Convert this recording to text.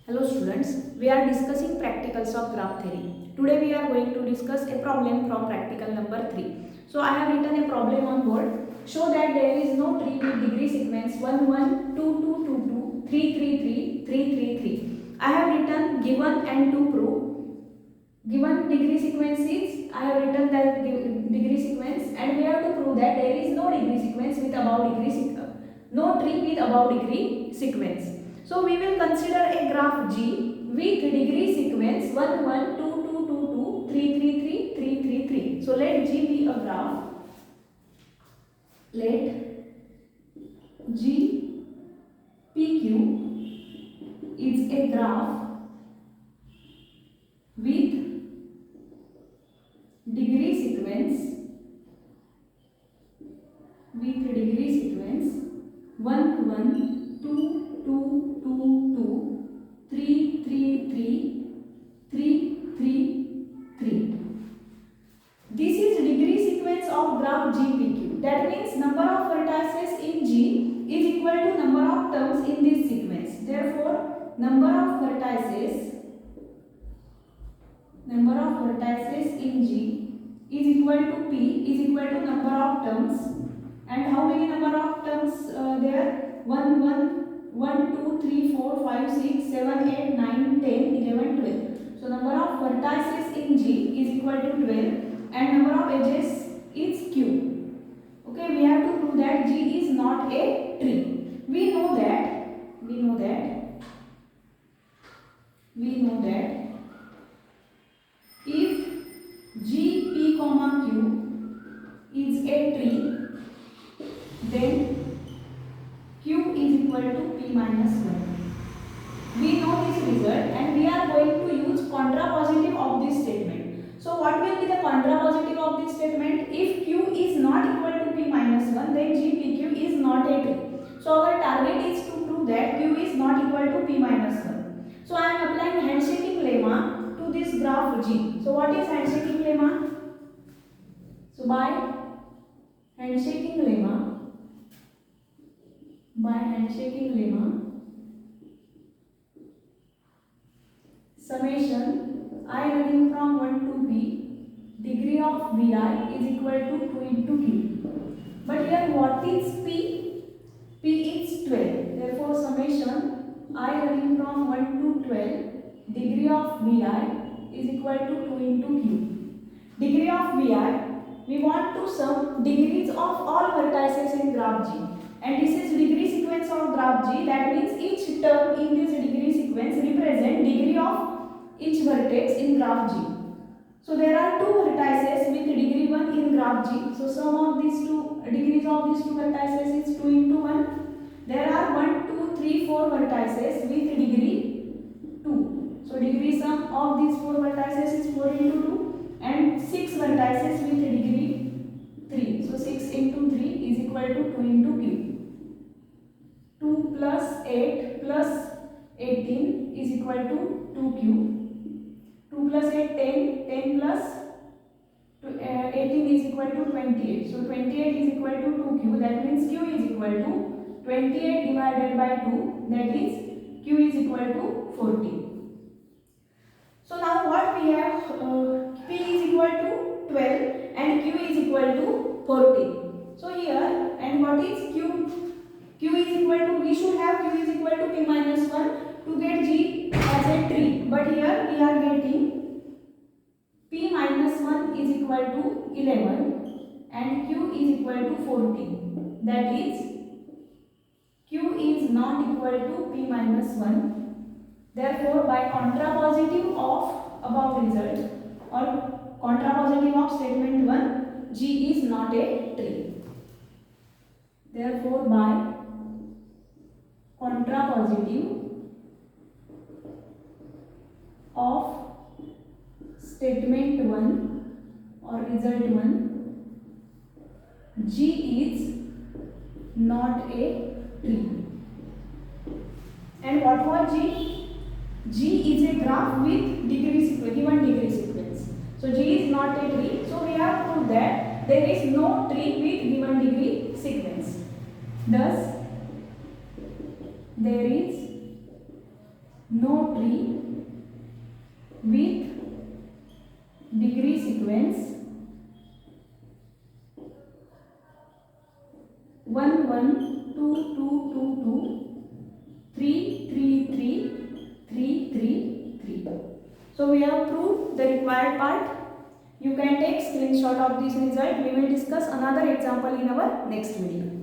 Hello students, we are discussing practicals of graph theory. Today we are going to discuss a problem from practical number 3. So I have written a problem on board. Show that there is no tree with degree sequence 1 1 2 2 2 2 3 3 3 3 3 3. I have written given and to prove. Given degree sequence is, I have written that degree sequence, and we have to prove that there is no degree sequence with above degree sequence. No tree with above degree sequence. So we will consider a graph G with degree sequence 1 1 2 2 2 2 3 3 3 3 3 3. So let G be a graph. Let G PQ is a graph with degree sequence 1 1 2 2 2 2 3 3 3 3 3 3. This is degree sequence of graph GPQ. That means number of vertices in G is equal to number of terms in this sequence. Therefore, number of vertices in G is equal to P is equal to number of terms. And how many number of terms there? 1 1 1 2 3 4 5 6 7 8 9 10 11 12. So number of vertices in G is equal to 12 and number of edges is Q. Okay, we have to prove that G is not a tree. We know that if G P comma Q is a tree, then Q is equal to P minus 1. We know this result and we are going to use contrapositive of this statement. So what will be the contrapositive of this statement? If Q is not equal to P minus 1, then GPQ is not a tree. So our target is to prove that Q is not equal to P minus 1. So I am applying handshaking lemma to this graph G. So what is handshaking lemma? So by handshaking lemma, summation I running from 1 to p, degree of Vi is equal to 2 into Q. But here what is P? P is 12. Therefore summation I running from 1 to 12, degree of Vi is equal to 2 into Q. Degree of Vi, we want to sum degrees of all vertices in graph G. And this is degree sequence of graph G. That means each term in this degree sequence represent degree of each vertex in graph G. So there are two vertices with degree 1 in graph G. So sum of these two degrees of these two vertices is 2 into 1. There are 1, 2, 3, 4 vertices with degree 2. So degree sum of these 4 vertices is 4 into 2 and 6 vertices with degree 3. So 6 into 3 is equal to 2 into Q. 2 plus 8 plus 18 is equal to 2Q. 2 plus 8, 10, 10 plus 18 is equal to 28. So 28 is equal to 2Q. That means Q is equal to 28 divided by 2. That is Q is equal to 40. So now what we have? P is equal to 12 and Q is equal to 40. So here, and what is Q? Q is equal to, we should have Q is equal to P minus 1 to get G as a tree. But here we are getting P minus 1 is equal to 11 and Q is equal to 14. That is, Q is not equal to P minus 1. Therefore, by contrapositive of above result or contrapositive of statement 1, G is not a tree. Therefore, by contrapositive of statement 1 or result 1, G is not a tree. And what was G? G is a graph with degree sequence, given degree sequence. So G is not a tree. So we have proved that there is no tree with given degree sequence. Thus, there is no geometry with degree sequence 1 1 2 2 2 2 3 3 3 3 3 3. So we have proved the required part. You can take screenshot of this result. We will discuss another example in our next video.